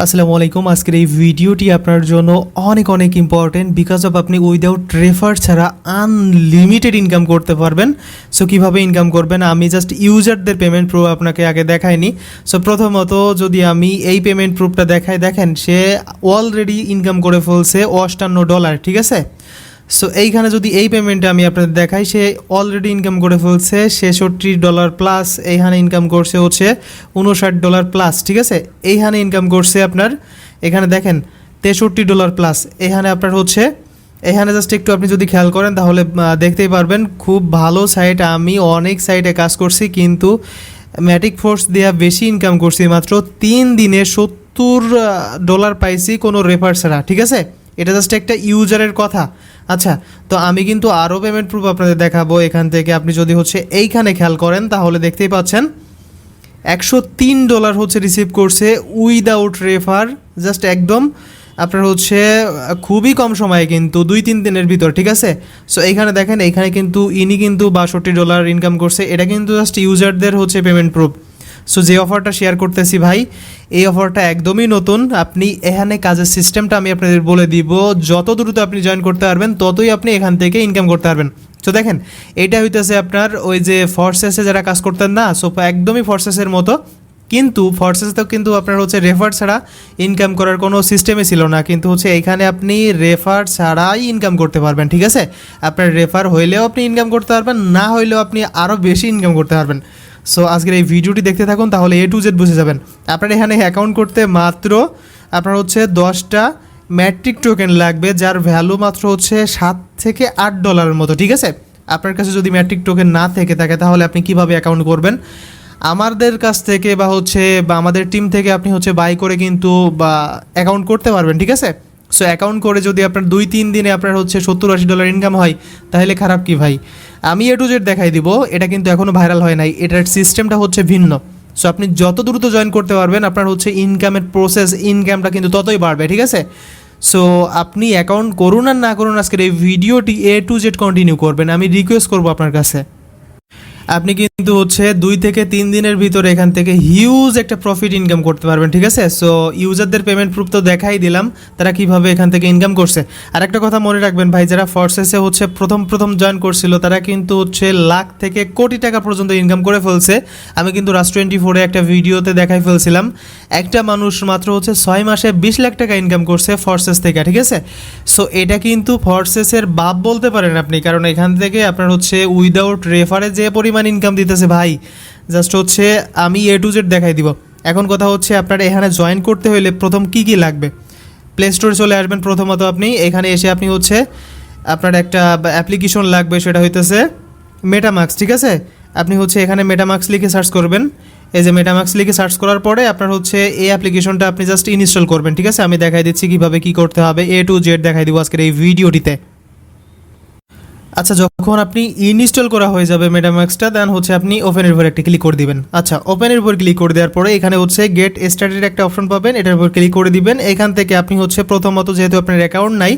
আসসালামু আলাইকুম। আজকের এই ভিডিওটি আপনার জন্য অনেক অনেক ইম্পর্টেন্ট বিকজ অফ আপনি উইদাউট রেফার ছাড়া আনলিমিটেড ইনকাম করতে পারবেন। সো কীভাবে ইনকাম করবেন আমি জাস্ট ইউজারদের পেমেন্ট প্রুফ আপনাকে আগে দেখাইনি। সো প্রথমত যদি আমি এই পেমেন্ট প্রুফটা দেখাই, দেখেন সে অলরেডি ইনকাম করে ফেলছে $58, ঠিক আছে। সো এইখানে যদি এই পেমেন্টটা আমি আপনাদের দেখাই, সে অলরেডি ইনকাম করে ফেলছে $66 প্লাস, এইখানে ইনকাম করছে হচ্ছে $59 প্লাস, ঠিক আছে। এইখানে ইনকাম করছে আপনার, এখানে দেখেন $63 প্লাস, এখানে আপনার হচ্ছে, এখানে জাস্ট একটু আপনি যদি খেয়াল করেন তাহলে দেখতেই পারবেন খুব ভালো সাইট। আমি অনেক সাইটে কাজ করছি কিন্তু ম্যাটিক ফোর্স দেওয়া বেশি ইনকাম করছি, মাত্র 3 দিনে $70 পাইছি কোনো রেফার ছাড়া, ঠিক আছে। এটা জাস্ট একটা ইউজারের কথা। আচ্ছা, তো আমি কিন্তু আরও পেমেন্ট প্রুফ আপনাদের দেখাবো। এখান থেকে আপনি যদি হচ্ছে এইখানে খেয়াল করেন তাহলে দেখতেই পাচ্ছেন $103 হচ্ছে রিসিভ করছে উইদাউট রেফার, জাস্ট একদম আপনার হচ্ছে খুবই কম সময়ে, কিন্তু 2-3 দিনের ভিতর, ঠিক আছে। সো এইখানে দেখেন, এইখানে কিন্তু ইনি কিন্তু $62 ইনকাম করছে। এটা কিন্তু জাস্ট ইউজারদের হচ্ছে পেমেন্ট প্রুফ। সো যে অফারটা শেয়ার করতেছি ভাই, এই অফারটা একদমই নতুন। আপনি এখানে কাজের সিস্টেমটা আমি আপনাদের বলে দিব, যত দ্রুত আপনি জয়েন করতে পারবেন ততই আপনি এখান থেকে ইনকাম করতে পারবেন। সো দেখেন, এটা হইতেছে আপনার ওই যে ফোর্সেসে যারা কাজ করতেন না, সো একদমই ফোর্সেসের মতো, কিন্তু ফোর্সেসেও কিন্তু আপনার হচ্ছে রেফার ছাড়া ইনকাম করার কোনো সিস্টেমই ছিল না, কিন্তু হচ্ছে এইখানে আপনি রেফার ছাড়াই ইনকাম করতে পারবেন, ঠিক আছে। আপনার রেফার হইলেও আপনি ইনকাম করতে পারবেন, না হইলেও আপনি আরও বেশি ইনকাম করতে পারবেন। সো আজকের এই ভিডিওটি দেখতে থাকুন, তাহলে A to Z বুঝে যাবেন। আপনার এখানে অ্যাকাউন্ট করতে মাত্র আপনার হচ্ছে 10টা ম্যাট্রিক টোকেন লাগবে, যার ভ্যালু মাত্র হচ্ছে $7 থেকে $8 মতো, ঠিক আছে। আপনার কাছে যদি ম্যাট্রিক টোকেন না থেকে থাকে তাহলে আপনি কিভাবে অ্যাকাউন্ট করবেন, আমাদের কাছ থেকে বা হচ্ছে বা আমাদের টিম থেকে আপনি হচ্ছে বাই করে কিন্তু বা অ্যাকাউন্ট করতে পারবেন, ঠিক আছে। সো অ্যাকাউন্ট করে যদি আপনার 2-3 দিনে আপনার হচ্ছে $70-80 ইনকাম হয় তাহলে খারাপ কি ভাই। আমি A to Z দেখাই দিব, এটা কিন্তু এখনও ভাইরাল হয় নাই, এটার সিস্টেমটা হচ্ছে ভিন্ন। সো আপনি যত দ্রুত জয়েন করতে পারবেন আপনার হচ্ছে ইনকামের প্রসেস, ইনকামটা কিন্তু ততই বাড়বে, ঠিক আছে। সো আপনি অ্যাকাউন্ট করুন আর না করুন, আজকের এই ভিডিওটি A to Z কন্টিনিউ করবেন, আমি রিকোয়েস্ট করবো আপনার কাছে। আপনি কিন্তু হচ্ছে 2 থেকে 3 দিনের ভিতরে এখান থেকে হিউজ একটা প্রফিট ইনকাম করতে পারবেন, ঠিক আছে। সো ইউজারদের পেমেন্ট প্রুফ তো দেখাই দিলাম, তারা কিভাবে এখান থেকে ইনকাম করছে। আর একটা কথা মনে রাখবেন ভাই, যারা ফোর্সেসে হচ্ছে প্রথম জয়েন করছিল তারা কিন্তু হচ্ছে লাখ থেকে কোটি টাকা পর্যন্ত ইনকাম করে ফেলছে। আমি কিন্তু রাজ 24-এ একটা ভিডিওতে দেখাই ফেলছিলাম, একটা মানুষ মাত্র হচ্ছে 6 মাসে 20 লাখ টাকা ইনকাম করছে ফোর্সেস থেকে, ঠিক আছে। সো এটা কিন্তু ফোর্সেসের বাপ বলতে পারেন আপনি, কারণ এখান থেকে আপনার হচ্ছে উইদাউট রেফারে যে পরিমাণ ইনকাম দিতেছে ভাই, জাস্ট হচ্ছে আমি A to Z দেখাই দিব। এখন কথা হচ্ছে আপনার এখানে জয়েন করতে হলে প্রথম কি কি লাগবে, প্লে স্টোরে চলে আসবেন। প্রথমত আপনি এখানে এসে আপনি হচ্ছে আপনার একটা অ্যাপ্লিকেশন লাগবে, সেটা হইতেছে মেটামাক্স, ঠিক আছে। আপনি হচ্ছে এখানে মেটামাক্স লিখে সার্চ করবেন। এই যে মেটামাক্স লিখে সার্চ করার পরে আপনার হচ্ছে এই অ্যাপ্লিকেশনটা আপনি জাস্ট ইনস্টল করবেন, ঠিক আছে। আমি দেখাই দিচ্ছি কীভাবে কী করতে হবে, A to Z দেখাই দিব আজকের এই ভিডিওটিতে। আচ্ছা, যখন আপনি ইনস্টল করা হয়ে যাবে মেটামাক্সটা, দেন হচ্ছে আপনি ওপেনের উপর একটা ক্লিক করে দিবেন। আচ্ছা, ওপেনের উপর ক্লিক করে দেওয়ার পরে এখানে হচ্ছে গেট স্টার্টেড একটা অপশন পাবেন, এটার উপর ক্লিক করে দিবেন। এখান থেকে আপনি হচ্ছে প্রথমত যেহেতু আপনার অ্যাকাউন্ট নাই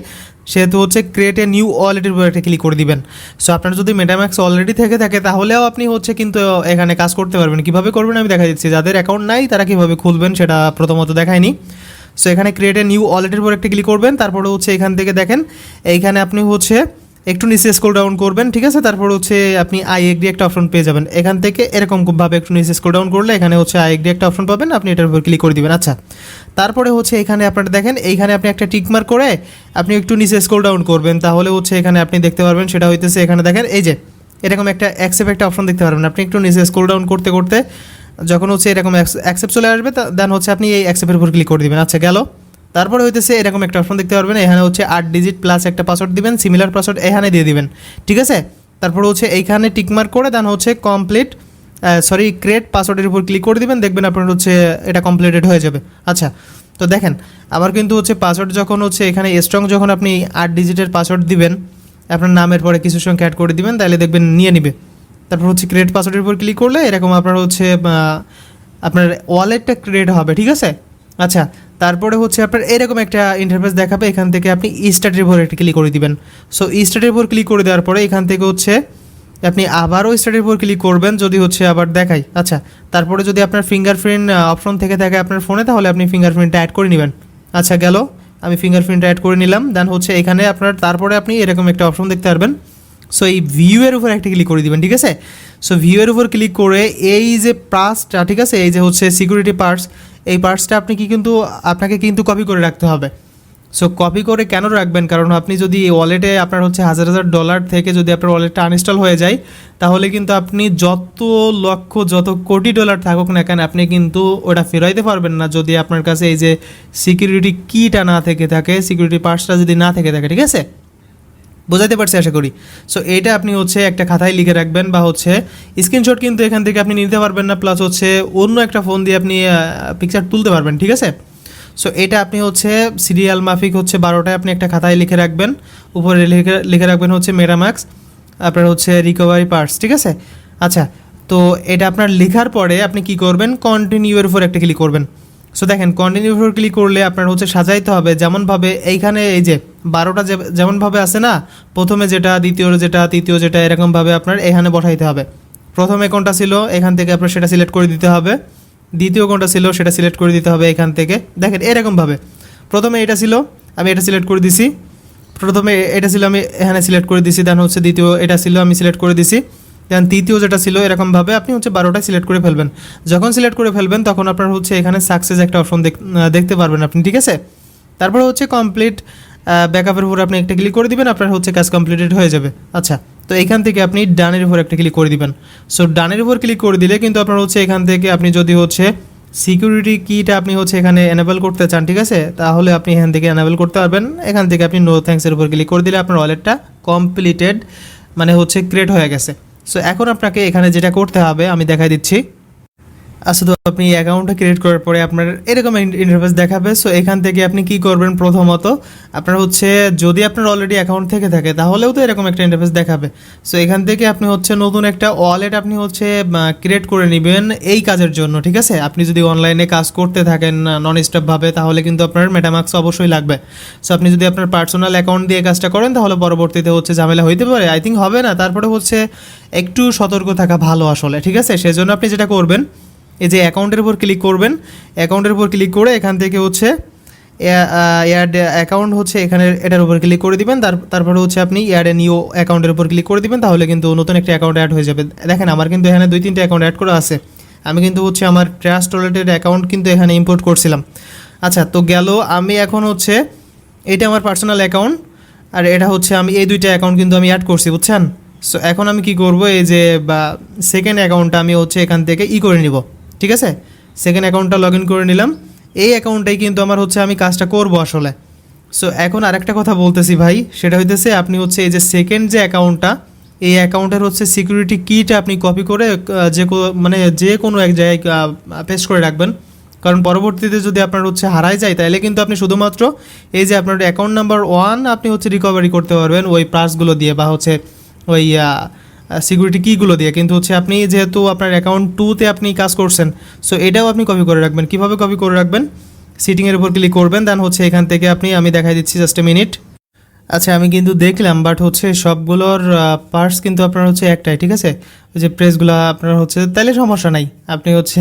সেহেতু হচ্ছে ক্রিয়েট এ নিউ ওয়ালেটের উপর একটা ক্লিক করে দিবেন। সো আপনার যদি মেটামাক্স অলরেডি থেকে থাকে তাহলেও আপনি হচ্ছে কিন্তু এখানে কাজ করতে পারবেন। কীভাবে করবেন আমি দেখা দিচ্ছি, যাদের অ্যাকাউন্ট নাই তারা কীভাবে খুলবেন সেটা প্রথমত দেখায়নি। সো এখানে ক্রিয়েট এ নিউ ওয়ালেটের উপর একটা ক্লিক করবেন, তারপরে হচ্ছে এখান থেকে দেখেন এইখানে আপনি হচ্ছে একটু নিচে স্ক্রল ডাউন করবেন, ঠিক আছে। তারপর হচ্ছে আপনি আই এগ্রি একটা অপশন পেয়ে যাবেন। এখান থেকে এরকমভাবে একটু নিচে স্ক্রল ডাউন করলে এখানে হচ্ছে আই এগ্রি একটা অপশন পাবেন, আপনি এটার উপর ক্লিক করে দিবেন। আচ্ছা, তারপরে হচ্ছে এখানে আপনারা দেখেন এইখানে আপনি একটা টিকমার্ক করে আপনি একটু নিচে স্ক্রল ডাউন করবেন, তাহলে হচ্ছে এখানে আপনি দেখতে পারবেন, সেটা হইতেছে এখানে দেখেন এই যে এরকম একটা অ্যাকসেপ্ট একটা অপশন দেখতে পারবেন। আপনি একটু নিচে স্ক্রল ডাউন করতে করতে যখন হচ্ছে এরকম অ্যাকসেপ্ট চলে আসবে দেন হচ্ছে আপনি এই অ্যাকসেপ্টের উপর ক্লিক করে দিবেন। আচ্ছা, গেল। তারপরে হইতেছে এরকম একটা অপশন দেখতে পারবেন, এখানে হচ্ছে 8 ডিজিট প্লাস একটা পাসওয়ার্ড দিবেন, সিমিলার পাসওয়ার্ড এখানে দিয়ে দিবেন, ঠিক আছে। তারপর হচ্ছে এইখানে টিকমার্ক করে দেন হচ্ছে ক্রিয়েট পাসওয়ার্ডের উপর ক্লিক করে দিবেন, দেখবেন আপনার হচ্ছে এটা কমপ্লিটেড হয়ে যাবে। আচ্ছা, তো দেখেন আবার কিন্তু হচ্ছে পাসওয়ার্ড যখন হচ্ছে এখানে স্ট্রং, যখন আপনি 8 ডিজিটের পাসওয়ার্ড দিবেন, আপনার নামের পরে কিছু সংখ্যা অ্যাড করে দিবেন, তাহলে দেখবেন নিয়ে নিবে। তারপর হচ্ছে ক্রিয়েট পাসওয়ার্ডের উপর ক্লিক করলে এরকম আপনার হচ্ছে আপনার ওয়ালেটটা ক্রিয়েট হবে, ঠিক আছে। আচ্ছা, তারপরে হচ্ছে আপনার এরকম একটা ইন্টারফেস দেখাবে, এখান থেকে আপনি স্টার্টের উপর একটা ক্লিক করে দিবেন। সো স্টার্টের উপর ক্লিক করে দেওয়ার পরে এখান থেকে হচ্ছে আপনি আবারও স্টার্টের উপর ক্লিক করবেন যদি হচ্ছে আবার দেখাই। আচ্ছা, তারপরে যদি আপনার ফিঙ্গারপ্রিন্ট অপশন থেকে থাকে আপনার ফোনে, তাহলে আপনি ফিঙ্গারপ্রিন্টটা অ্যাড করে নেবেন। আচ্ছা, গেল, আমি ফিঙ্গারপ্রিন্টটা অ্যাড করে নিলাম। দেন হচ্ছে এখানে আপনার তারপরে আপনি এরকম একটা অপশন দেখতে পারবেন। সো এই ভিউয়ের উপর একটা ক্লিক করে দিবেন, ঠিক আছে। সো ভিউয়ের উপর ক্লিক করে এই যে পার্টসটা, ঠিক আছে, এই যে হচ্ছে সিকিউরিটি পার্টস, এই পার্টসটা আপনাকে কিন্তু কপি করে রাখতে হবে। সো কপি করে কেন রাখবেন, কারণ আপনি যদি এই ওয়ালেটে আপনার হচ্ছে $1000 থেকে যদি আপনার ওয়ালেটটা আনইনস্টল হয়ে যায়, তাহলে কিন্তু আপনি যত লক্ষ যত কোটি ডলার থাকুক না কেন, আপনি কিন্তু ওটা ফেরাইতে পারবেন না যদি আপনার কাছে এই যে সিকিউরিটি কিটা না থেকে থাকে, সিকিউরিটি পার্টসটা যদি না থেকে থাকে, ঠিক আছে। বোঝাতে পারছি আশা করি। সো এটা আপনি হচ্ছে একটা খাতায় লিখে রাখবেন, বা হচ্ছে স্ক্রিনশট কিন্তু এখান থেকে আপনি নিতে পারবেন না, প্লাস হচ্ছে অন্য একটা ফোন দিয়ে আপনি পিকচার তুলতে পারবেন, ঠিক আছে। সো এটা আপনি হচ্ছে সিরিয়াল মাফিক হচ্ছে 12টায় আপনি একটা খাতায় লিখে রাখবেন, উপরে লিখে রাখবেন হচ্ছে মেটামাস্ক, আপনার হচ্ছে রিকভারি পার্টস, ঠিক আছে। আচ্ছা, তো এটা আপনার লেখার পরে আপনি কি করবেন, কন্টিনিউয়ের উপর একটা ক্লিক করবেন। সো দেখেন, কন্টিনিউর উপর ক্লিক করলে আপনার হচ্ছে সাজাইতে হবে যেমনভাবে এইখানে এই যে 12টা যেমনভাবে আছে না, প্রথমে যেটা, দ্বিতীয় যেটা, তৃতীয় যেটা, এরকমভাবে আপনার এখানে বসাইতে হবে। প্রথমে কোনটা ছিল এখান থেকে আপনার সেটা সিলেক্ট করে দিতে হবে, দ্বিতীয় কোনটা ছিল সেটা সিলেক্ট করে দিতে হবে এখান থেকে। দেখেন এরকমভাবে প্রথমে এটা ছিল, আমি এটা সিলেক্ট করে দিছি, প্রথমে এটা ছিল আমি এখানে সিলেক্ট করে দিছি, দেন হচ্ছে দ্বিতীয় এটা ছিল আমি সিলেক্ট করে দিছি, দেন তৃতীয় যেটা ছিল, এরকমভাবে আপনি হচ্ছে 12টা সিলেক্ট করে ফেলবেন। যখন সিলেক্ট করে ফেলবেন তখন আপনার হচ্ছে এখানে সাকসেস একটা অপশন দেখতে পারবেন আপনি, ঠিক আছে। তারপরে হচ্ছে কমপ্লিট ব্যাকআপের উপর আপনি একটা ক্লিক করে দিবেন, আপনার হচ্ছে কাজ কমপ্লিটেড হয়ে যাবে। আচ্ছা, তো এখান থেকে আপনি ডানের উপর একটা ক্লিক করে দিবেন। সো ডানের উপর ক্লিক করে দিলে কিন্তু আপনার হচ্ছে এখান থেকে আপনি যদি হচ্ছে সিকিউরিটি কিটা আপনি হচ্ছে এখানে এনেবল করতে চান, ঠিক আছে, তাহলে আপনি এখান থেকে এনেবল করতে পারবেন। এখান থেকে আপনি নো থ্যাঙ্কসের উপর ক্লিক করে দিলে আপনার ওয়ালেটটা কমপ্লিটেড মানে হচ্ছে ক্রিয়েট হয়ে গেছে। সো এখন আপনাকে এখানে যেটা করতে হবে আমি দেখাই দিচ্ছি। আচ্ছা, তো আপনি অ্যাকাউন্টটা ক্রিয়েট করার পরে আপনার এরকম ইন্টারফেস দেখাবে। সো এখান থেকে আপনি কি করবেন, প্রথমত আপনার হচ্ছে যদি আপনার অলরেডি অ্যাকাউন্ট থেকে থাকে তাহলেও তো এরকম একটা ইন্টারফেস দেখাবে। সো এখান থেকে আপনি হচ্ছে নতুন একটা ওয়ালেট আপনি হচ্ছে ক্রিয়েট করে নেবেন এই কাজের জন্য, ঠিক আছে। আপনি যদি অনলাইনে কাজ করতে থাকেন নন স্টপভাবে, তাহলে কিন্তু আপনার মেটামাস্ক অবশ্যই লাগবে। সো আপনি যদি আপনার পার্সোনাল অ্যাকাউন্ট দিয়ে কাজটা করেন তাহলে পরবর্তীতে হচ্ছে ঝামেলা হইতে পারে, আই থিঙ্ক হবে না, তারপরে হচ্ছে একটু সতর্ক থাকা ভালো আসলে, ঠিক আছে। সেজন্য আপনি যেটা করবেন, এই যে অ্যাকাউন্টের উপর ক্লিক করবেন, অ্যাকাউন্টের উপর ক্লিক করে এখান থেকে হচ্ছে অ্যাড অ্যাকাউন্ট হচ্ছে এখানে এটার উপর ক্লিক করে দিবেন। তারপরে হচ্ছে আপনি অ্যাড এ নিউ অ্যাকাউন্টের উপর ক্লিক করে দিবেন, তাহলে কিন্তু নতুন একটা অ্যাকাউন্ট অ্যাড হয়ে যাবে। দেখেন আমার কিন্তু এখানে 2-3টা অ্যাকাউন্ট অ্যাড করা আছে, আমি কিন্তু হচ্ছে আমার ট্রাস্ট ওয়ালেটের অ্যাকাউন্ট কিন্তু এখানে ইম্পোর্ট করছিলাম। আচ্ছা, তো গেল, আমি এখন হচ্ছে এটা আমার পার্সোনাল অ্যাকাউন্ট, আর এটা হচ্ছে আমি এই 2টা অ্যাকাউন্ট কিন্তু আমি অ্যাড করছি, বুঝছেন। সো এখন আমি কি করব, এই যে সেকেন্ড অ্যাকাউন্টটা আমি হচ্ছে এখান থেকে করে নিব, ঠিক আছে। সেকেন্ড অ্যাকাউন্টটা লগ ইন করে নিলাম, এই অ্যাকাউন্টটাই কিন্তু আমার হচ্ছে আমি কাজটা করব আসলে। সো এখন আরেকটা কথা বলতেছি ভাই, সেটা হইতেছে আপনি হচ্ছে এই যে সেকেন্ড যে অ্যাকাউন্টটা, এই অ্যাকাউন্টের হচ্ছে সিকিউরিটি কিটা আপনি কপি করে যে কোনো এক জায়গায় পেস্ট করে রাখবেন, কারণ পরবর্তীতে যদি আপনার হচ্ছে হারাই যায় তাহলে কিন্তু আপনি শুধুমাত্র এই যে আপনার অ্যাকাউন্ট নাম্বার 1 আপনি হচ্ছে রিকভারি করতে পারবেন ওই পার্টসগুলো দিয়ে, বা হচ্ছে ওই সিকিউরিটি কিগুলো দিয়ে। কিন্তু হচ্ছে আপনি যেহেতু আপনার অ্যাকাউন্ট 2তে আপনি কাজ করছেন, সো এটাও আপনি কপি করে রাখবেন। কীভাবে কপি করে রাখবেন, সিটিংয়ের উপর ক্লিক করবেন, দেন হচ্ছে এখান থেকে আমি দেখাই দিচ্ছি, জাস্ট এ মিনিট। আচ্ছা, আমি কিন্তু দেখলাম, বাট হচ্ছে সবগুলোর পার্টস কিন্তু আপনার হচ্ছে একটাই, ঠিক আছে। ওই যে প্রেসগুলো আপনার হচ্ছে, তাইলে সমস্যা নাই, আপনি হচ্ছে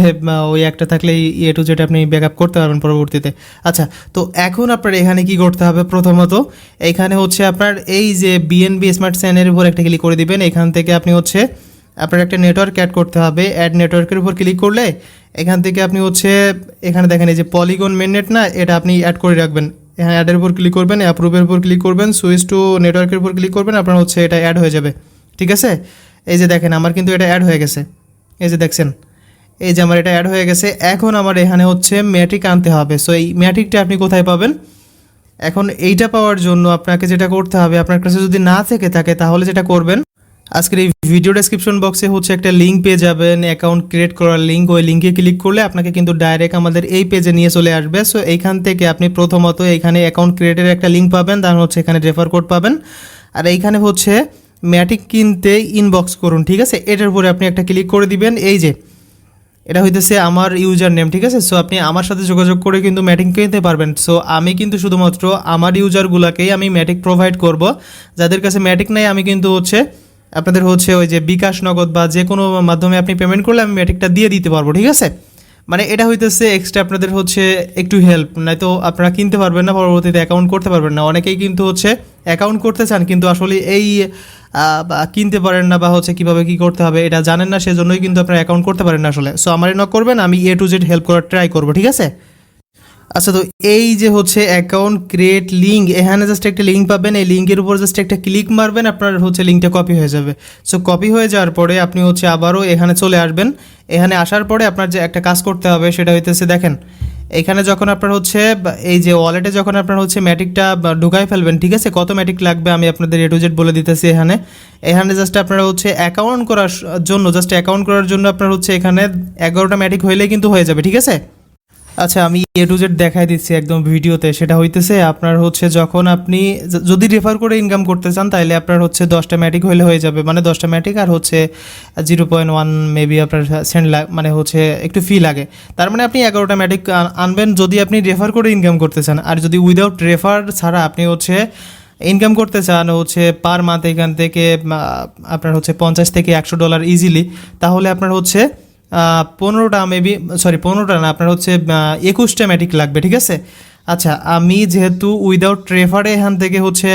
ওই একটা থাকলে এ টু জেড আপনি ব্যাকআপ করতে পারবেন পরবর্তীতে। আচ্ছা, তো এখন আপনার এখানে কি করতে হবে, প্রথমত এখানে হচ্ছে আপনার এই যে বিএনবি স্মার্ট চেনের উপর একটা ক্লিক করে দিবেন। এখান থেকে আপনি হচ্ছে আপনার একটা নেটওয়ার্ক অ্যাড করতে হবে, অ্যাড নেটওয়ার্কের উপর ক্লিক করলে এখান থেকে আপনি হচ্ছে এখানে দেখেন এই যে পলিগন মেননেট না, এটা আপনি অ্যাড করে রাখবেন। এখানে অ্যাডের উপর ক্লিক করবেন, অ্যাপ্রুভের উপর ক্লিক করবেন, সুইচ টু নেটওয়ার্কের উপর ক্লিক করবেন, আপনার হচ্ছে এটা অ্যাড হয়ে যাবে, ঠিক আছে। এই যে দেখেন আমার কিন্তু এটা অ্যাড হয়ে গেছে, এই যে দেখছেন, এই যে আমার এটা অ্যাড হয়ে গেছে। এখন আমার এখানে হচ্ছে ম্যাট্রিক আনতে হবে। সো এই ম্যাট্রিকটা আপনি কোথায় পাবেন, এখন এইটা পাওয়ার জন্য আপনাকে যেটা করতে হবে, আপনার কাছে যদি না থেকে থাকে তাহলে যেটা করবেন, আজকের এই ভিডিও ডেসক্রিপশন বক্সে হচ্ছে একটা লিঙ্ক পেয়ে যাবেন, অ্যাকাউন্ট ক্রিয়েট করার লিঙ্ক। ওই লিঙ্কে ক্লিক করলে আপনাকে কিন্তু ডাইরেক্ট আমাদের এই পেজে নিয়ে চলে আসবে। সো এইখান থেকে আপনি প্রথমত এখানে অ্যাকাউন্ট ক্রিয়েটের একটা লিঙ্ক পাবেন, তার হচ্ছে এখানে রেফার কোড পাবেন, আর এইখানে হচ্ছে ম্যাট্রিক কিনতে ইনবক্স করুন, ঠিক আছে। এটার উপরে আপনি একটা ক্লিক করে দিবেন। এই যে এটা হইতেছে আমার ইউজার নেম, ঠিক আছে। সো আপনি আমার সাথে যোগাযোগ করে কিন্তু ম্যাট্রিক কিনতে পারবেন। সো আমি কিন্তু শুধুমাত্র আমার ইউজারগুলোকেই আমি ম্যাট্রিক প্রোভাইড করব, যাদের কাছে ম্যাট্রিক নাই আমি কিন্তু হচ্ছে আপনাদের হচ্ছে ওই যে বিকাশ নগদ বা যে কোনো মাধ্যমে আপনি পেমেন্ট করলে আমি ম্যাটিকটা দিয়ে দিতে পারবো, ঠিক আছে। মানে এটা হইতেছে এক্সট্রা আপনাদের হচ্ছে একটু হেল্প, নয়তো আপনারা কিনতে পারবেন না, পরবর্তীতে অ্যাকাউন্ট করতে পারবেন না। অনেকেই কিন্তু হচ্ছে অ্যাকাউন্ট করতে চান কিন্তু আসলে এই কিনতে পারেন না বা হচ্ছে কীভাবে কী করতে হবে এটা জানেন না, সেজন্যই কিন্তু আপনারা অ্যাকাউন্ট করতে পারেন না আসলে। সো আমারই নক করবেন, আমি A to Z হেল্প করার ট্রাই করবো, ঠিক আছে। আচ্ছা, তো এই যে হচ্ছে অ্যাকাউন্ট ক্রিয়েট লিঙ্ক, এখানে জাস্ট একটা লিঙ্ক পাবেন, এই লিঙ্কের উপর জাস্ট একটা ক্লিক মারবেন, আপনার হচ্ছে লিঙ্কটা কপি হয়ে যাবে। সো কপি হয়ে যাওয়ার পরে আপনি হচ্ছে আবারও এখানে চলে আসবেন। এখানে আসার পরে আপনার যে একটা কাজ করতে হবে সেটা হইতেছে, দেখেন এখানে যখন আপনার হচ্ছে এই যে ওয়ালেটে যখন আপনার হচ্ছে ম্যাটিকটা ঢুকাই ফেলবেন, ঠিক আছে, কত ম্যাটিক লাগবে আমি আপনাদের A to Z বলে দিতেছি। এখানে জাস্ট আপনারা হচ্ছে অ্যাকাউন্ট করার জন্য আপনার হচ্ছে এখানে 11টা ম্যাটিক হইলেই কিন্তু হয়ে যাবে, ঠিক আছে। আচ্ছা, আমি A to Z দেখাই দিচ্ছি একদম ভিডিওতে। সেটা হইতেছে আপনার হচ্ছে যখন আপনি যদি রেফার করে ইনকাম করতে চান তাহলে আপনার হচ্ছে 10টা ম্যাটিক হইলে হয়ে যাবে, মানে 10টা ম্যাটিক আর হচ্ছে 0.1 মেবি আপনার সেন্ট মানে হচ্ছে একটু ফি লাগে। তার মানে আপনি 11টা ম্যাটিক আনবেন যদি আপনি রেফার করে ইনকাম করতে চান। আর যদি উইদাউট রেফার ছাড়া আপনি হচ্ছে ইনকাম করতে চান হচ্ছে পার মান্থ এখান থেকে আপনার হচ্ছে $50 থেকে $100 ইজিলি, তাহলে আপনার হচ্ছে 15টা মেবি, সরি 15টা না, আপনার হচ্ছে 21টা ম্যাটিক লাগবে, ঠিক আছে। আচ্ছা, আমি যেহেতু উইদাউট রেফারে এখান থেকে হচ্ছে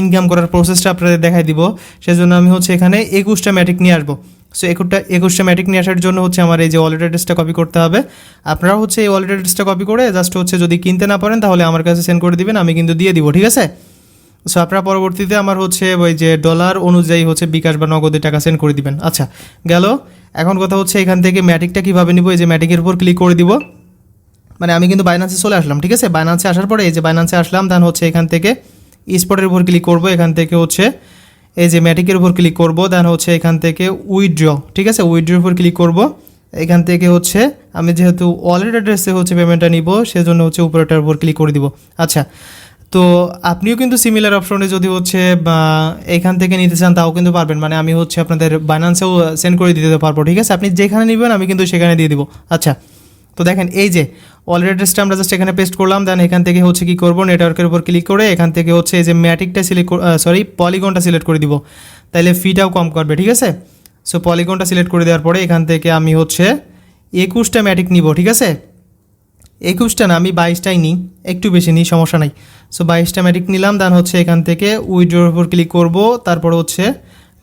ইনকাম করার প্রসেসটা আপনাদের দেখাই দিব, সেজন্য আমি হচ্ছে এখানে 21টা ম্যাটিক নিয়ে আসবো। সো 21টা ম্যাটিক নিয়ে আসার জন্য হচ্ছে আমার এই যে ওয়ালেট অ্যাড্রেসটা কপি করতে হবে। আপনারা হচ্ছে এই ওয়ালেট অ্যাড্রেসটা কপি করে জাস্ট হচ্ছে যদি কিনতে না পারেন তাহলে আমার কাছে সেন্ড করে দিবেন, আমি কিন্তু দিয়ে দিব, ঠিক আছে। সো আপনারা পরবর্তীতে আমার হচ্ছে ওই যে ডলার অনুযায়ী হচ্ছে বিকাশ বা নগদে টাকা সেন্ড করে দিবেন। আচ্ছা, গেল। এখন কথা হচ্ছে এখান থেকে ম্যাটিকটা কীভাবে নিব, এই যে ম্যাটিকের উপর ক্লিক করে দিব, মানে আমি কিন্তু বাইন্যান্সে চলে আসলাম, ঠিক আছে। বাইন্যান্সে আসার পরে এই যে বাইন্যান্সে আসলাম, দেন হচ্ছে এখান থেকে স্পটের উপর ক্লিক করব, এখান থেকে হচ্ছে এই যে ম্যাটিকের উপর ক্লিক করব, দেন হচ্ছে এখান থেকে উইথড্র, ঠিক আছে, উইথড্রর উপর ক্লিক করব। এখান থেকে হচ্ছে আমি যেহেতু ওয়ালেট অ্যাড্রেসে হচ্ছে পেমেন্টটা নিব সেজন্য হচ্ছে উপরেটার উপর ক্লিক করে দিব। আচ্ছা, তো আপনিও কিন্তু সিমিলার অপশনে যদি হচ্ছে এখান থেকে নিতে চান তাও কিন্তু পারবেন, মানে আমি হচ্ছে আপনাদের বাইন্যান্সেও সেন্ড করে দিতে পারবো, ঠিক আছে। আপনি যেখানে নেবেন আমি কিন্তু সেখানে দিয়ে দিব। আচ্ছা, তো দেখেন এই যে ওয়ালেট অ্যাড্রেসটা আমরা জাস্ট এখানে পেস্ট করলাম, দেন এখান থেকে হচ্ছে কি করব, নেটওয়ার্কের উপর ক্লিক করে এখান থেকে হচ্ছে এই যে ম্যাটিকটা পলিগনটা সিলেক্ট করে দিব, তাইলে ফিটাও কম করবে, ঠিক আছে। সো পলিগনটা সিলেক্ট করে দেওয়ার পরে এখান থেকে আমি হচ্ছে 21টা ম্যাটিক নিব, ঠিক আছে। 21টা না, আমি 22টাই নিই, একটু বেশি নিই, সমস্যা নাই। সো 22টা ম্যাটিক নিলাম, দেন হচ্ছে এখান থেকে উইথড্রর উপর ক্লিক করব, তারপর হচ্ছে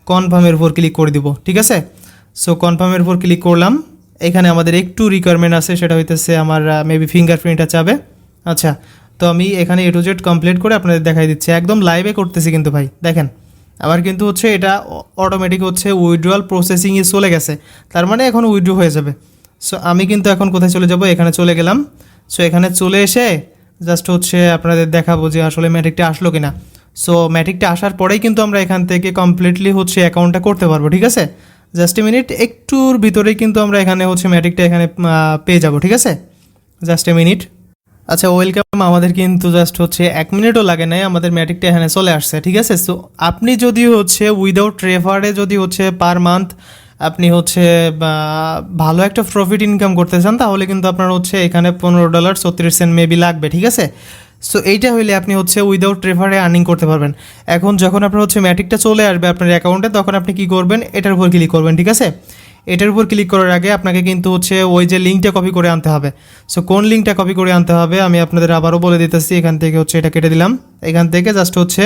কনফার্মের উপর ক্লিক করে দিব, ঠিক আছে। সো কনফার্মের উপর ক্লিক করলাম। এখানে আমাদের একটু রিকোয়ারমেন্ট আছে, সেটা হইতেছে আমার মেবি ফিঙ্গারপ্রিন্টটা চাবে। আচ্ছা, তো আমি এখানে A to Z কমপ্লিট করে আপনাদের দেখাই দিচ্ছি, একদম লাইভে করতেছি কিন্তু ভাই, দেখেন আবার কিন্তু হচ্ছে এটা অটোমেটিক হচ্ছে উইথড্রয়াল প্রসেসিংয়ে চলে গেছে, তার মানে এখন উইথড্র হয়ে যাবে। সো আমি কিন্তু এখন কোথায় চলে যাব, এখানে চলে গেলাম। সো এখানে চলে এসে জাস্ট হচ্ছে আপনাদের দেখাবো যে আসলে ম্যাটিকটা আসলো কিনা। সো ম্যাটিকটা আসার পরেই কিন্তু আমরা এখান থেকে কমপ্লিটলি হচ্ছে অ্যাকাউন্টটা করতে পারবো, ঠিক আছে। জাস্ট এ মিনিট, একটুর ভিতরেই কিন্তু আমরা এখানে হচ্ছে ম্যাটিকটা এখানে পেয়ে যাব, ঠিক আছে। Just a minute. আচ্ছা, ওয়েলকাম। আমাদের কিন্তু জাস্ট হচ্ছে 1 মিনিটও লাগে নাই, আমাদের ম্যাটিকটা এখানে চলে আসছে, ঠিক আছে। সো আপনি যদি হচ্ছে উইদাউট রেফারে যদি হচ্ছে পার মান্থ আপনি হচ্ছে ভালো একটা প্রফিট ইনকাম করতে চান তাহলে কিন্তু আপনার হচ্ছে এখানে $15.36 মেবি লাগবে, ঠিক আছে। সো এইটা হইলে আপনি হচ্ছে উইদাউট রেফারে আর্নিং করতে পারবেন। এখন যখন আপনার হচ্ছে ম্যাটিকটা চলে আসবে আপনার অ্যাকাউন্টে তখন আপনি কি করবেন, এটার উপর ক্লিক করবেন, ঠিক আছে। এটার উপর ক্লিক করার আগে আপনাকে কিন্তু হচ্ছে ওই যে লিঙ্কটা কপি করে আনতে হবে। সো কোন লিঙ্কটা কপি করে আনতে হবে আমি আপনাদের আবারও বলে দিতেছি। এখান থেকে হচ্ছে এটা কেটে দিলাম, এখান থেকে জাস্ট হচ্ছে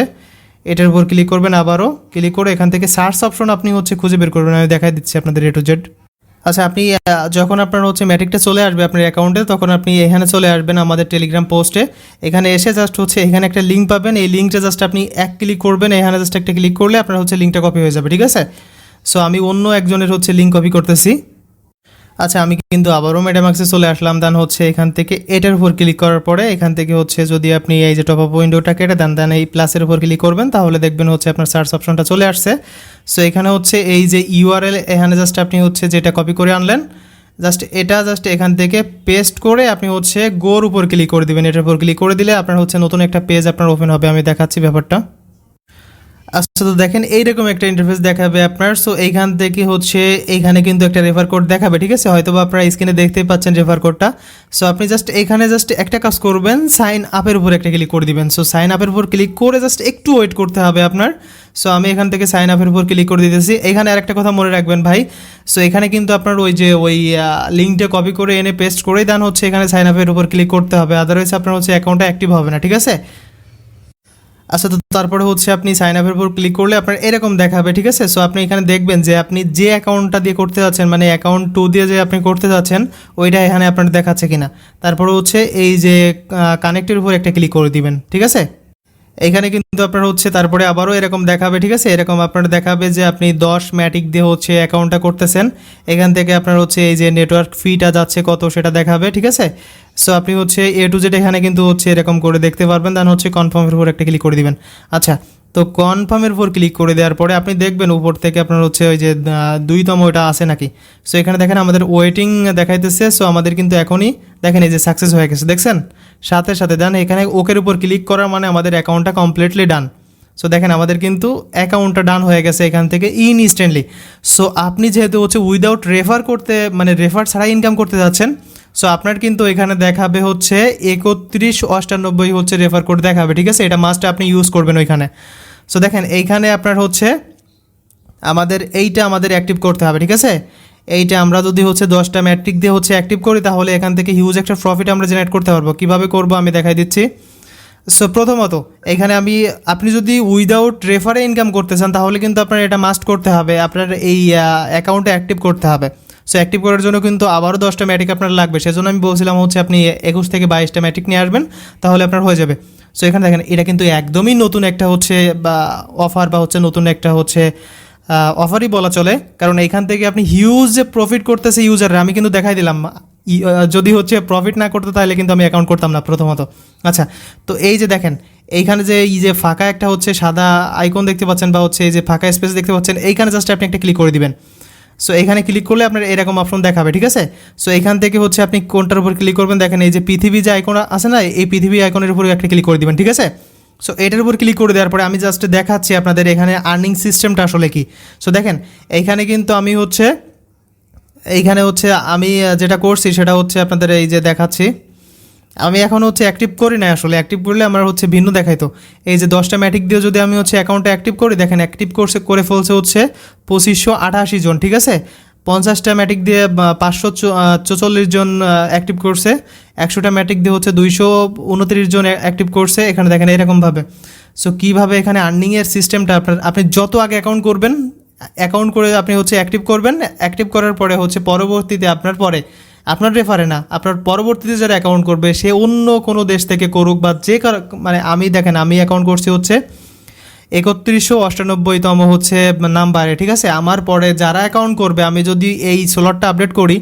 এটার উপর ক্লিক করবেন, আবারও ক্লিক করে এখান থেকে সার্চ অপশন আপনি হচ্ছে খুঁজে বের করবেন, আমি দেখাই দিচ্ছি আপনাদের A to Z। আচ্ছা, আপনি যখন আপনার হচ্ছে ম্যাটিকটা চলে আসবে আপনার অ্যাকাউন্টে তখন আপনি এখানে চলে আসবেন আমাদের টেলিগ্রাম পোস্টে। এখানে এসে জাস্ট হচ্ছে এখানে একটা লিঙ্ক পাবেন, এই লিঙ্কটা জাস্ট আপনি এক ক্লিক করবেন, এখানে জাস্ট একটা ক্লিক করলে আপনার হচ্ছে লিঙ্কটা কপি হয়ে যাবে, ঠিক আছে। সো আমি অন্য একজনের হচ্ছে লিঙ্ক কপি করতেছি। আচ্ছা, আমি কিন্তু আবারও মেটামাক্সে চলে আসলাম, দেন হচ্ছে এখান থেকে এটার উপর ক্লিক করার পরে এখান থেকে হচ্ছে যদি আপনি এই যে টপ আপ উইন্ডোটা কেটে দেন এই প্লাসের উপর ক্লিক করবেন তাহলে দেখবেন হচ্ছে আপনার সার্চ অপশনটা চলে আসছে। সো এখানে হচ্ছে এই যে ইউআরএল এখানে জাস্ট আপনি হচ্ছে যেটা কপি করে আনলেন জাস্ট এটা জাস্ট এখান থেকে পেস্ট করে আপনি হচ্ছে গোর উপর ক্লিক করে দিবেন। এটার উপর ক্লিক করে দিলে আপনার হচ্ছে নতুন একটা পেজ আপনার ওপেন হবে, আমি দেখাচ্ছি ব্যাপারটা। আচ্ছা, তো দেখেন এইরকম একটা ইন্টারফেস দেখাবে আপনার। সো এইখান থেকে হচ্ছে এইখানে কিন্তু একটা রেফার কোড দেখাবে, ঠিক আছে? হয়তো বা আপনারা স্ক্রিনে দেখতেই পাচ্ছেন রেফার কোডটা। সো আপনি জাস্ট এখানে জাস্ট একটা কাজ করবেন, সাইন আপের উপর একটা ক্লিক করে দিবেন। সো সাইন আপের উপর ক্লিক করে জাস্ট একটু ওয়েট করতে হবে আপনার। সো আমি এখান থেকে সাইন আপের উপর ক্লিক করে দিতেছি। এখানে আরেকটা কথা মনে রাখবেন ভাই, সো এখানে কিন্তু আপনার ওই লিঙ্কটা কপি করে এনে পেস্ট করেই দেন হচ্ছে এখানে সাইন আপের উপর ক্লিক করতে হবে, আদারওয়াইজ আপনার হচ্ছে অ্যাকাউন্টটা অ্যাক্টিভ হবে না, ঠিক আছে? আচ্ছা, তো তারপরে হচ্ছে আপনি সাইন আপের উপর ক্লিক করলে আপনার এরকম দেখাবে, ঠিক আছে? সো আপনি এখানে দেখবেন যে আপনি যে অ্যাকাউন্টটা দিয়ে করতে যাচ্ছেন, মানে অ্যাকাউন্ট 2 দিয়ে যে আপনি করতে যাচ্ছেন ওইটা এখানে আপনার দেখাচ্ছে কিনা। তারপরে হচ্ছে এই যে কানেক্টের উপর একটা ক্লিক করে দিবেন, ঠিক আছে? এখানে কিন্তু আপনার হচ্ছে তারপরে আবারও এরকম দেখাবে, ঠিক আছে? এরকম আপনার দেখাবে যে আপনি 10 ম্যাটিক দিয়ে হচ্ছে অ্যাকাউন্টটা করতেছেন। এখান থেকে আপনার হচ্ছে এই যে নেটওয়ার্ক ফিটা যাচ্ছে কত সেটা দেখাবে, ঠিক আছে? সো আপনি হচ্ছে A to Z এখানে কিন্তু হচ্ছে এরকম করে দেখতে পারবেন, দেন হচ্ছে কনফার্মের উপর একটা ক্লিক করে দিবেন। আচ্ছা, তো কনফার্মের উপর ক্লিক করে দেওয়ার পরে আপনি দেখবেন উপর থেকে আপনার হচ্ছে ওই যে 2তম ওটা আছে নাকি। সো এখানে দেখেন আমাদের ওয়েটিং দেখাইতেছে। সো আমাদের কিন্তু এখনই দেখেন এই যে সাকসেস হয়ে গেছে, দেখছেন? সাথে সাথে দেন এখানে ওকের উপর ক্লিক করার মানে আমাদের অ্যাকাউন্টটা কমপ্লিটলি ডান। সো দেখেন আমাদের কিন্তু অ্যাকাউন্টটা ডান হয়ে গেছে এখান থেকে ইনস্ট্যান্টলি। সো আপনি যেহেতু হচ্ছে উইদাউট রেফার করতে, মানে রেফার ছাড়া ইনকাম করতে যাচ্ছেন, সো আপনার কিন্তু এখানে দেখাবে হচ্ছে 3198 হচ্ছে রেফার কোড দেখাবে, ঠিক আছে? এটা মাস্ট আপনি ইউজ করবেন ওইখানে। সো দেখেন এইখানে আপনার হচ্ছে আমাদের আমাদের অ্যাক্টিভ করতে হবে, ঠিক আছে? এইটা আমরা যদি হচ্ছে 10টা ম্যাট্রিক দিয়ে হচ্ছে অ্যাক্টিভ করি তাহলে এখান থেকে হিউজ একটা প্রফিট আমরা জেনারেট করতে পারবো। কীভাবে করবো আমি দেখাই দিচ্ছি। সো প্রথমত এখানে আপনি যদি উইদাউট রেফারে ইনকাম করতে চান তাহলে কিন্তু আপনার এটা মাস্ট করতে হবে, আপনার এই অ্যাকাউন্টে অ্যাক্টিভ করতে হবে। সো অ্যাক্টিভ করার জন্য কিন্তু আবারও 10টা ম্যাট্রিক আপনার লাগবে। সেজন্য আমি বলছিলাম হচ্ছে আপনি 21 থেকে 22টা ম্যাট্রিক নিয়ে আসবেন, তাহলে আপনার হয়ে যাবে। সো এখানে দেখেন এটা কিন্তু একদমই নতুন একটা হচ্ছে বা অফার বা হচ্ছে নতুন একটা হচ্ছে অফারই বলা চলে, কারণ এইখান থেকে আপনি হিউজ যে প্রফিট করতেছে ইউজাররা, আমি কিন্তু দেখাই দিলাম। যদি হচ্ছে প্রফিট না করতো তাহলে কিন্তু আমি অ্যাকাউন্ট করতাম না প্রথমত। আচ্ছা, তো এই যে দেখেন এইখানে যে এই যে ফাঁকা একটা হচ্ছে সাদা আইকন দেখতে পাচ্ছেন বা হচ্ছে এই যে ফাঁকা স্পেস দেখতে পাচ্ছেন, এইখানে জাস্ট আপনি একটা ক্লিক করে দিবেন। সো এখানে ক্লিক করলে আপনার এরকম অপশন দেখাবে, ঠিক আছে? সো এখান থেকে হচ্ছে আপনি কোনটার উপর ক্লিক করবেন, দেখেন এই যে পৃথিবী যে আইকন আছে না, এই পৃথিবী আইকনের উপর একটা ক্লিক করে দিবেন, ঠিক আছে? সো এটার উপর ক্লিক করে দেওয়ার পরে আমি জাস্ট দেখাচ্ছি আপনাদের এখানে আর্নিং সিস্টেমটা আসলে কি। সো দেখেন এইখানে কিন্তু আমি হচ্ছে আমি যেটা করছি সেটা হচ্ছে আপনাদের এই যে দেখাচ্ছি। আমি এখন হচ্ছে অ্যাক্টিভ করি না, আসলে অ্যাক্টিভ করলে আমার হচ্ছে ভিন্ন দেখাইতো। এই যে 10টা ম্যাটিক দিয়ে যদি আমি হচ্ছে অ্যাকাউন্টে অ্যাক্টিভ করি, দেখেন অ্যাক্টিভ করে ফেলছে হচ্ছে 2588 জন, ঠিক আছে? 50টা ম্যাটিক দিয়ে 544 জন অ্যাক্টিভ করছে, 100টা ম্যাটিক দিয়ে হচ্ছে 229 জন অ্যাক্টিভ করছে। এখানে দেখেন এরকমভাবে। সো কীভাবে এখানে আর্নিংয়ের সিস্টেমটা আপনি যত আগে অ্যাকাউন্ট করবেন, অ্যাকাউন্ট করে আপনি হচ্ছে অ্যাক্টিভ করবেন, অ্যাক্টিভ করার পরে হচ্ছে পরবর্তীতে আপনার রেফারে না, আপনার পরবর্তীতে যারা অ্যাকাউন্ট করবে সে অন্য কোনো দেশ থেকে করুক বা মানে আমি দেখেন আমি অ্যাকাউন্ট করছি হচ্ছে 3198তম হচ্ছে নাম্বারে, ঠিক আছে? আমার পরে যারা অ্যাকাউন্ট করবে, আমি যদি এই স্লটটা আপডেট করি,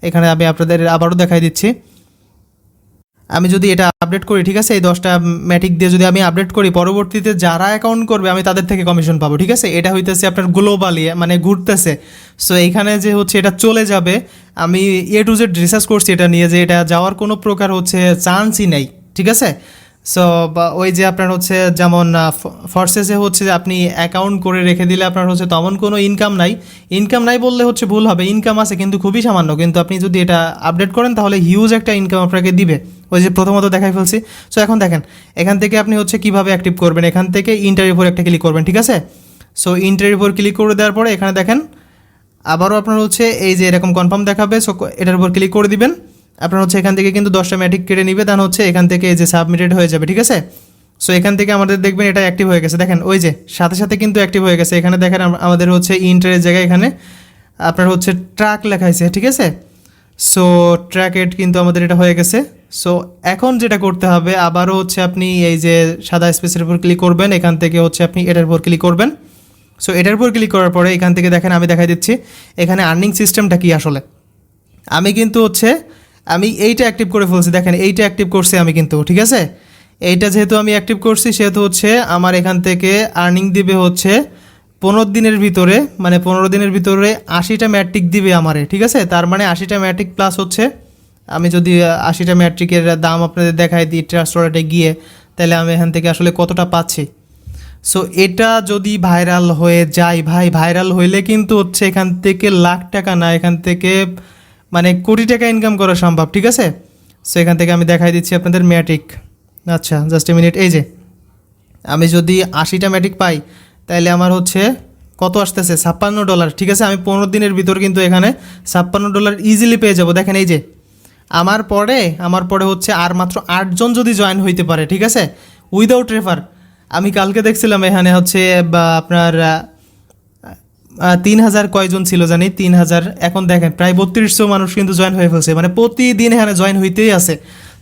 এখানে আমি আপনাদের আবারও দেখাই দিচ্ছি। আমি যদি এটা আপডেট করি, ঠিক আছে, এই 10টা ম্যাটিক দিয়ে যদি আমি আপডেট করি, পরবর্তীতে যারা অ্যাকাউন্ট করবে আমি তাদের থেকে কমিশন পাবো, ঠিক আছে? এটা হইতেছে আপনার গ্লোবালি মানে ঘুরতেছে। সো এইখানে যে হচ্ছে এটা চলে যাবে, আমি A to Z রিসার্চ করছি এটা নিয়ে, যে এটা যাওয়ার কোনো প্রকার হচ্ছে চান্সই নেই, ঠিক আছে? সো ওই যে আপনার হচ্ছে যেমন ফরসেসে হচ্ছে যে আপনি অ্যাকাউন্ট করে রেখে দিলে আপনার হচ্ছে তেমন কোনো ইনকাম নাই বললে হচ্ছে ভুল হবে, ইনকাম আছে কিন্তু খুবই সামান্য। কিন্তু আপনি যদি এটা আপডেট করেন তাহলে হিউজ একটা ইনকাম আপনাকে দিবে। ওই যে প্রথমত দেখাই ফেলছি। সো এখন দেখেন এখান থেকে আপনি হচ্ছে কীভাবে অ্যাক্টিভ করবেন, এখান থেকে ইন্টারের উপর একটা ক্লিক করবেন, ঠিক আছে? সো ইন্টারের উপর ক্লিক করে দেওয়ার পরে এখানে দেখেন আবারও আপনার হচ্ছে এই যে এরকম কনফার্ম দেখাবে। সো এটার উপর ক্লিক করে দিবেন। আপনার হচ্ছে এখান থেকে কিন্তু 10টা ম্যাটিক কেটে নিবে, দেন হচ্ছে এখান থেকে এই যে সাবমিটেড হয়ে যাবে, ঠিক আছে? সো এখান থেকে আমাদের দেখবেন এটা অ্যাক্টিভ হয়ে গেছে, দেখেন ওই যে সাথে সাথে কিন্তু অ্যাক্টিভ হয়ে গেছে। এখানে দেখেন আমাদের হচ্ছে ইন্টারের জায়গায় এখানে আপনার হচ্ছে ট্র্যাক লেখা আছে, ঠিক আছে? সো ট্র্যাক এড কিন্তু আমাদের এটা হয়ে গেছে। সো এখন যেটা করতে হবে আবারও হচ্ছে আপনি এই যে সাদা স্পেসের উপর ক্লিক করবেন, এখান থেকে হচ্ছে আপনি এটার উপর ক্লিক করবেন। সো এটার উপর ক্লিক করার পরে এখান থেকে দেখেন আমি দেখাই দিচ্ছি এখানে আর্নিং সিস্টেমটা কি আসলে। আমি কিন্তু হচ্ছে আমি এইটা অ্যাক্টিভ করে ফেলছি, দেখেন এইটা অ্যাক্টিভ করছি আমি কিন্তু, ঠিক আছে? এইটা যেহেতু আমি অ্যাক্টিভ করছি সেহেতু হচ্ছে আমার এখান থেকে আর্নিং দিবে হচ্ছে 15 দিনের ভিতরে, মানে 15 দিনের ভিতরে 80টা ম্যাট্রিক দিবে আমারে, ঠিক আছে? তার মানে 80টা ম্যাট্রিক প্লাস হচ্ছে আমি যদি 80টা ম্যাট্রিকের দাম আপনাদের দেখাই দিই ট্রাস্ট ওয়ালেটে গিয়ে, তাহলে আমি এখান থেকে আসলে কতটা পাচ্ছি। সো এটা যদি ভাইরাল হয়ে যায় ভাই, ভাইরাল হইলে কিন্তু হচ্ছে এখান থেকে লাখ টাকা না, এখান থেকে মানে কোটি টাকা ইনকাম করা সম্ভব, ঠিক আছে। সো এখান থেকে আমি দেখাই দিচ্ছি আপনাদের ম্যাটিক। আচ্ছা জাস্ট এ মিনিট, এই যে আমি যদি 80টা ম্যাটিক পাই তাহলে আমার হচ্ছে কত আসতেছে, $56, ঠিক আছে। আমি 15 দিনের ভিতর কিন্তু এখানে $56 ইজিলি পেয়ে যাব। দেখেন এই যে আমার পরে হচ্ছে আর মাত্র 8 জন যদি জয়েন হইতে পারে, ঠিক আছে, উইদাউট রেফার। আমি কালকে দেখছিলাম এখানে হচ্ছে বা আপনার 3000 কয়জন ছিল জানি, 3000। এখন দেখেন প্রায় 3200 মানুষ কিন্তু জয়েন হয়ে ফেলছে, মানে প্রতিদিন এখানে জয়েন হইতেই আছে।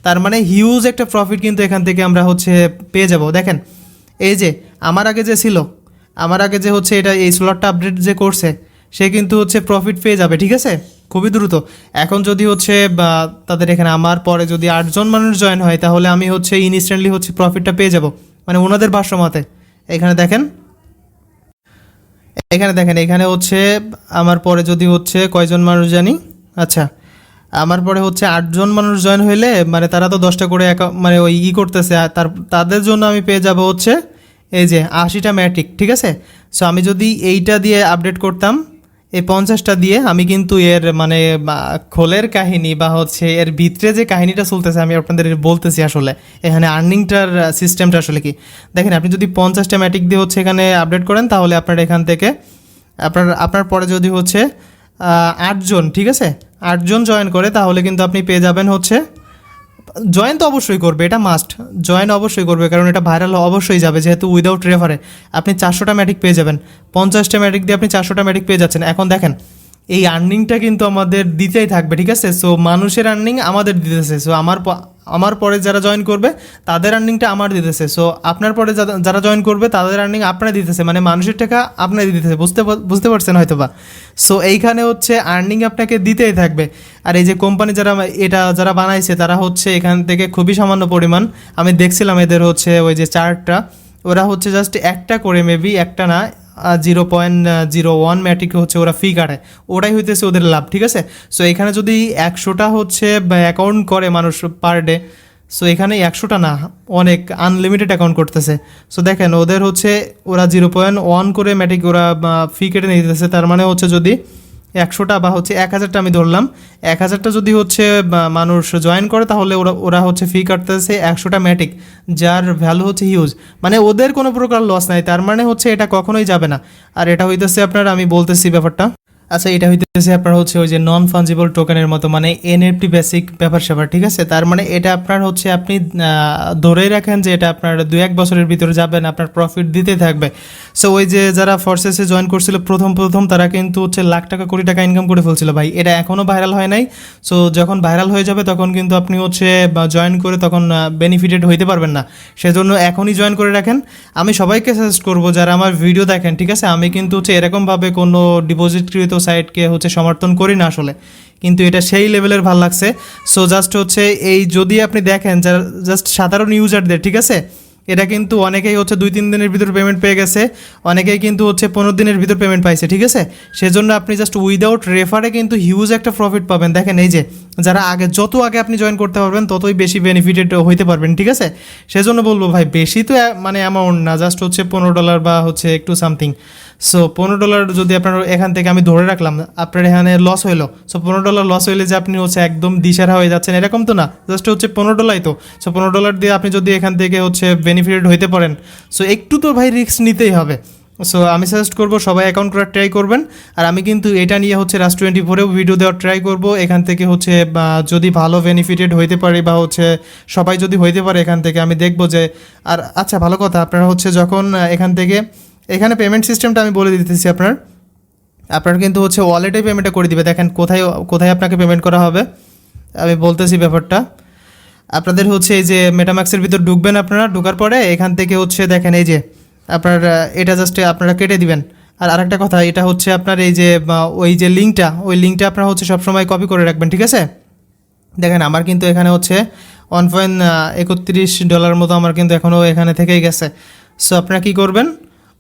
তার মানে হিউজ একটা প্রফিট কিন্তু এখান থেকে আমরা হচ্ছে পেয়ে যাব। দেখেন এই যে আমার আগে যে হচ্ছে এটা এই স্লটটা আপডেট যে করছে সে কিন্তু হচ্ছে প্রফিট পেয়ে যাবে, ঠিক আছে, খুবই দ্রুত। এখন যদি হচ্ছে বা তাদের এখানে আমার পরে যদি 8 জন মানুষ জয়েন হয় তাহলে আমি হচ্ছে ইনস্ট্যান্টলি হচ্ছে প্রফিটটা পেয়ে যাব, মানে ওনাদের ভাষ্য মতে। এখানে দেখেন এখানে হচ্ছে আমার পরে যদি হচ্ছে কয়জন মানুষ জানি, আচ্ছা আমার পরে হচ্ছে 8 জন মানুষ জয়েন হইলে মানে তারা তো 10টা করে মানে ওই করতেছে, আর তাদের জন্য আমি পেয়ে যাব হচ্ছে এই যে 80টা ম্যাট্রিক, ঠিক আছে। সো আমি যদি এইটা দিয়ে আপডেট করতাম, এই 50টা দিয়ে, আমি কিন্তু এর মানে খোলের কাহিনী বা হচ্ছে এর ভিতরে যে কাহিনীটা চলতেছে আমি আপনাদের বলতেছি আসলে এখানে আর্নিংটার সিস্টেমটা আসলে কি। দেখেন আপনি যদি 50টা ম্যাট্রিক দিয়ে হচ্ছে এখানে আপডেট করেন তাহলে আপনার এখান থেকে আপনার পরে যদি হচ্ছে 8 জন, ঠিক আছে, 8 জন জয়েন করে তাহলে কিন্তু আপনি পেয়ে যাবেন হচ্ছে, জয়েন তো অবশ্যই করবে, এটা মাস্ট, জয়েন অবশ্যই করবে কারণ এটা ভাইরাল অবশ্যই যাবে, যেহেতু উইদাউট রেফারে আপনি 400টা ম্যাট্রিক পেয়ে যাবেন। 50টা ম্যাট্রিক দিয়ে আপনি 400টা ম্যাট্রিক পেয়ে যাচ্ছেন। এখন দেখেন এই আর্নিংটা কিন্তু আমাদের দিতেই থাকবে, ঠিক আছে। সো মানুষের আর্নিং আমাদের দিতেছে, সো আমার পরে যারা জয়েন করবে তাদের আর্নিংটা আমার দিতেছে, সো আপনার পরে যারা জয়েন করবে তাদের আর্নিং আপনার দিতেছে, মানে মানুষের টাকা আপনার দিতেছে, বুঝতে পারছেন হয়তো বা। সো এইখানে হচ্ছে আর্নিং আপনাকে দিতেই থাকবে। আর এই যে কোম্পানি যারা বানাইছে তারা হচ্ছে এখান থেকে খুবই সামান্য পরিমাণ, আমি দেখছিলাম এদের হচ্ছে ওই যে চার্টটা, ওরা হচ্ছে জাস্ট একটা করে মেবি, একটা না 0.01 ম্যাট্রিক হচ্ছে ওরা ফি কাটে, ওটাই হইতেছে ওদের লাভ, ঠিক আছে। সো এখানে যদি 100টা হচ্ছে অ্যাকাউন্ট করে মানুষ পার ডে, সো এখানে 100টা না, অনেক আনলিমিটেড অ্যাকাউন্ট করতেছে। সো দেখেন ওদের হচ্ছে ওরা 0.1 করে ম্যাট্রিক ওরা ফি কেটে নিয়ে দিতেছে। তার মানে হচ্ছে যদি 100টা বা হচ্ছে 1000টা আমি ধরলাম, 1000টা যদি হচ্ছে মানুষ জয়েন করে তাহলে ওরা হচ্ছে ফি কাটতেছে 100টা ম্যাটিক, যার ভ্যালু হচ্ছে হিউজ, মানে ওদের কোনো প্রকার লস নাই। তার মানে হচ্ছে এটা কখনোই যাবে না। আর এটা হইতেছে আপনার, আমি বলতেছি ব্যাপারটা, আচ্ছা এটা হইতেছে আপনার হচ্ছে ওই যে নন ফাঞ্জিবল টোকেনের মতো, মানে এনএফটি বেসিক ব্যাপার স্যাপার, ঠিক আছে। তার মানে এটা আপনার হচ্ছে আপনি ধরেই রাখেন যে এটা আপনার 2-1 বছরের ভিতরে যাবেন, আপনার প্রফিট দিতে থাকবে। সো ওই যে যারা ফোর্সেসে জয়েন করছিল প্রথম তারা কিন্তু হচ্ছে লাখ টাকা কোটি টাকা ইনকাম করে ফেলছিল ভাই, এটা এখনও ভাইরাল হয় নাই। সো যখন ভাইরাল হয়ে যাবে তখন কিন্তু আপনি হচ্ছে জয়েন করে তখন বেনিফিটেড হইতে পারবেন না, সেজন্য এখনই জয়েন করে রাখেন। আমি সবাইকে সাজেস্ট করবো যারা আমার ভিডিও দেখেন, ঠিক আছে, আমি কিন্তু হচ্ছে এরকমভাবে কোনো ডিপোজিটকৃত সাইটকে হচ্ছে সমর্থন করি না আসলে, কিন্তু এটা সেই লেভেলের ভাল লাগছে। সো জাস্ট হচ্ছে এই যদি আপনি দেখেন যারা জাস্ট সাধারণ ইউজারদের, ঠিক আছে, এটা কিন্তু অনেকেই হচ্ছে 2-3 দিনের ভিতর পেমেন্ট পেয়ে গেছে, অনেকেই কিন্তু হচ্ছে 15 দিনের ভিতর পেমেন্ট পাইছে, ঠিক আছে। সেজন্য আপনি জাস্ট উইদাউট রেফারে কিন্তু হিউজ একটা প্রফিট পাবেন। দেখেন এই যে যারা যত আগে আপনি জয়েন করতে পারবেন ততই বেশি বেনিফিটেড হইতে পারবেন, ঠিক আছে। সেজন্য বলবো ভাই বেশি তো মানে অ্যামাউন্ট না, জাস্ট হচ্ছে $15 বা হচ্ছে একটু সামথিং। সো $15 যদি আপনার এখান থেকে আমি ধরে রাখলাম আপনার এখানে লস হইলো, সো $15 লস হইলে যে আপনি হচ্ছে একদম দিশারা হয়ে যাচ্ছেন এরকম তো না, জাস্ট হচ্ছে $15 তো। সো $15 দিয়ে আপনি যদি এখান থেকে হচ্ছে বেনিফিটেড হইতে পারেন, সো একটু তো ভাই রিস্ক নিতেই হবে। সো আমি সাজেস্ট করবো সবাই অ্যাকাউন্ট করার ট্রাই করবেন। আর আমি কিন্তু এটা নিয়ে হচ্ছে রাজ 24-এও ভিডিও দেওয়ার ট্রাই করবো, এখান থেকে হচ্ছে যদি ভালো বেনিফিটেড হইতে পারি বা হচ্ছে সবাই যদি হইতে পারে এখান থেকে, আমি দেখবো যে। আর আচ্ছা ভালো কথা, আপনারা হচ্ছে যখন এখানে পেমেন্ট সিস্টেমটা আমি বলে দিতেছি আপনার কিন্তু হচ্ছে ওয়ালেটে পেমেন্টটা করে দিবে। দেখেন কোথায় আপনাকে পেমেন্ট করা হবে আমি বলতেছি ব্যাপারটা। আপনাদের হচ্ছে এই যে মেটাম্যাক্সের ভিতর ঢুকবেন, আপনারা ঢোকার পরে এখান থেকে হচ্ছে দেখেন এই যে আপনার এটা জাস্ট আপনারা কেটে দিবেন। আর আরেকটা কথা, এটা হচ্ছে আপনার এই যে ওই লিঙ্কটা আপনারা হচ্ছে সবসময় কপি করে রাখবেন, ঠিক আছে। দেখেন আমার কিন্তু এখানে হচ্ছে $1.31 মতো আমার কিন্তু এখনও এখানে থেকেই গেছে। সো আপনারা কী করবেন,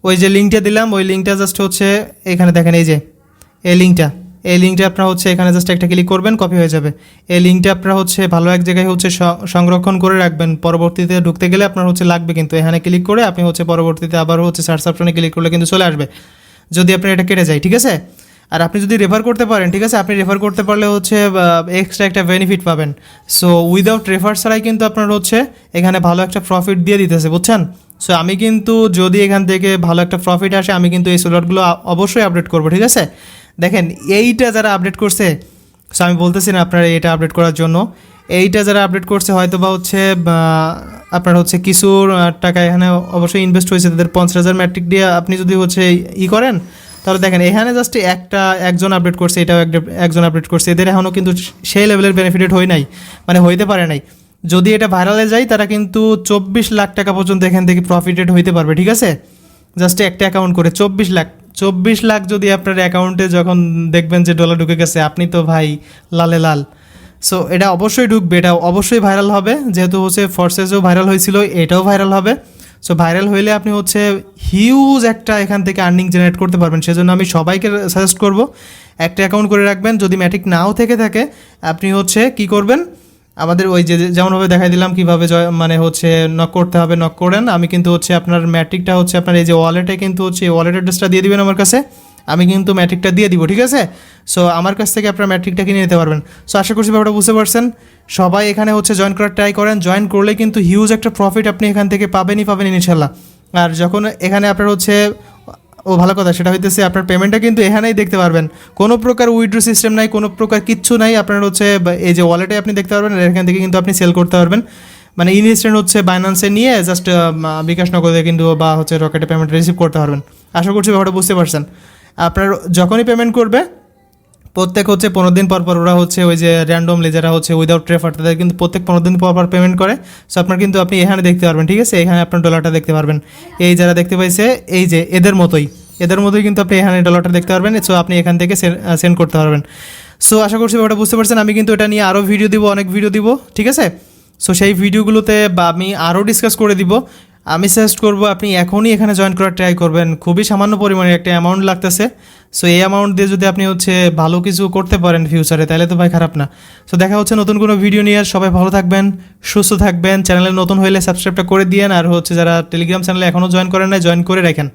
ওই যে লিঙ্কটা দিলাম ওই লিঙ্কটা জাস্ট হচ্ছে এখানে দেখেন এই যে এই এই লিঙ্কটা আপনারা হচ্ছে এখানে জাস্ট একটা ক্লিক করবেন, কপি হয়ে যাবে। এই লিঙ্কটা আপনারা হচ্ছে ভালো এক জায়গায় হচ্ছে সংরক্ষণ করে রাখবেন, পরবর্তীতে ঢুকতে গেলে আপনার হচ্ছে লাগবে, কিন্তু এখানে ক্লিক করে আপনি হচ্ছে পরবর্তীতে আবার হচ্ছে সার্চ অপশনে ক্লিক করলে কিন্তু চলে আসবে, যদি আপনার এটা কেটে যায়, ঠিক আছে। আর আপনি যদি রেফার করতে পারেন, ঠিক আছে, আপনি রেফার করতে পারলে হচ্ছে এক্সট্রা একটা বেনিফিট পাবেন। সো উইদাউট রেফার ছাড়াই কিন্তু আপনার হচ্ছে এখানে ভালো একটা প্রফিট দিয়ে দিতেছে, বুঝছেন। সো আমি কিন্তু যদি এখান থেকে ভালো একটা প্রফিট আসে, আমি কিন্তু এই স্লটগুলো অবশ্যই আপডেট করবো, ঠিক আছে। দেখেন এইটা যারা আপডেট করছে, সো আমি বলতেছি না আপনারা এটা আপডেট করার জন্য, এইটা যারা আপডেট করছে হয়তো বা হচ্ছে আপনার হচ্ছে কিছু টাকা এখানে অবশ্যই ইনভেস্ট হয়েছে, তাদের 50,000 ম্যাট্রিক দিয়ে আপনি যদি হচ্ছে করেন, তাহলে দেখেন এখানে জাস্ট একজন আপডেট করছে, এটাও একজন আপডেট করছে, এদের এখনও কিন্তু সেই লেভেলের বেনিফিটেড হয় নাই, মানে হইতে পারে নাই। যদি এটা ভাইরালে যায় তারা কিন্তু 24 লাখ টাকা পর্যন্ত এখান থেকে প্রফিটেড হইতে পারবে, ঠিক আছে। জাস্ট একটা অ্যাকাউন্ট করে 24 লাখ যদি আপনার অ্যাকাউন্টে যখন দেখবেন যে ডলার ঢুকে গেছে, আপনি তো ভাই লালে লাল। সো এটা অবশ্যই ঢুকবে, এটা অবশ্যই ভাইরাল হবে, যেহেতু হচ্ছে ফোর্সেসও ভাইরাল হয়েছিল, এটাও ভাইরাল হবে। সো ভাইরাল হইলে আপনি হচ্ছে হিউজ একটা এখান থেকে আর্নিং জেনারেট করতে পারবেন। সেজন্য আমি সবাইকে সাজেস্ট করব একটা অ্যাকাউন্ট করে রাখবেন। যদি ম্যাট্রিক নাও থেকে থাকে, আপনি হচ্ছে কি করবেন, আমাদের ওই যে যেমনভাবে দেখাই দিলাম কীভাবে মানে হচ্ছে নক করতে হবে, নক করেন। আমি কিন্তু হচ্ছে আপনার ম্যাট্রিকটা হচ্ছে আপনার এই যে ওয়ালেটে কিন্তু হচ্ছে ওয়ালেট অ্যাড্রেসটা দিয়ে দিবেন আমার কাছে, আমি কিন্তু ম্যাট্রিকটা দিয়ে দিব, ঠিক আছে। সো আমার কাছ থেকে আপনার ম্যাট্রিকটা কিনে নিতে পারবেন। সো আশা করছি ব্যাপারটা বুঝতে পারছেন। সবাই এখানে হচ্ছে জয়েন করার ট্রাই করেন, জয়েন করলে কিন্তু হিউজ একটা প্রফিট আপনি এখান থেকে পাবেন ইনশাল্লাহ। আর যখন এখানে আপনার হচ্ছে ভালো কথা সেটা হইতেছে আপনার পেমেন্টটা কিন্তু এখানেই দেখতে পারবেন, কোনো প্রকার উইথড্র সিস্টেম নাই, কোনো প্রকার কিচ্ছু নাই। আপনার হচ্ছে এই যে ওয়ালেটে আপনি দেখতে পারবেন, এখান থেকে কিন্তু আপনি সেল করতে পারবেন, মানে ইনস্ট্যান্ট হচ্ছে বাইন্যান্সে নিয়ে জাস্ট বিকাশ নগদে কিন্তু বা হচ্ছে রকেটে পেমেন্ট রিসিভ করতে পারবেন। আশা করছি ব্যাপারটা বুঝতে পারছেন। আপনার যখনই পেমেন্ট করবে প্রত্যেক হচ্ছে 15 দিন পর পর ওরা হচ্ছে ওই যে র্যান্ডমলি যারা হচ্ছে উইদাউট রেফার তাদের কিন্তু প্রত্যেক 15 দিন পর পর পেমেন্ট করে। সো আপনার কিন্তু আপনি এখানে দেখতে পারবেন, ঠিক আছে, এখানে আপনার ডলারটা দেখতে পারবেন। এই যারা দেখতে পাইছে এই যে এদের মতোই কিন্তু আপনি এখানে ডলারটা দেখতে পারবেন। সো আপনি এখান থেকে সেন্ড করতে পারবেন। সো আশা করছি ব্যাপারটা বুঝতে পারছেন। আমি কিন্তু এটা নিয়ে আরও ভিডিও দিব, অনেক ভিডিও দিব, ঠিক আছে। সো সেই ভিডিওগুলোতে বা আমি আরও ডিসকাস করে দিব। আমি সাজেস্ট করবো আপনি এখনই এখানে জয়েন করার ট্রাই করবেন, খুবই সামান্য পরিমাণে একটা অ্যামাউন্ট লাগতেছে। সো এই অ্যামাউন্ট দিয়ে যদি আপনি হচ্ছে ভালো কিছু করতে পারেন ফিউচারে, তাহলে তো ভাই খারাপ না। সো দেখা হচ্ছে নতুন কোনো ভিডিও নিয়ে। সবাই ভালো থাকবেন, সুস্থ থাকবেন। চ্যানেলে নতুন হলে সাবস্ক্রাইবটা করে দিয়েন, আর হচ্ছে যারা টেলিগ্রাম চ্যানেলে এখনও জয়েন করেন না, জয়েন করে রাখেন।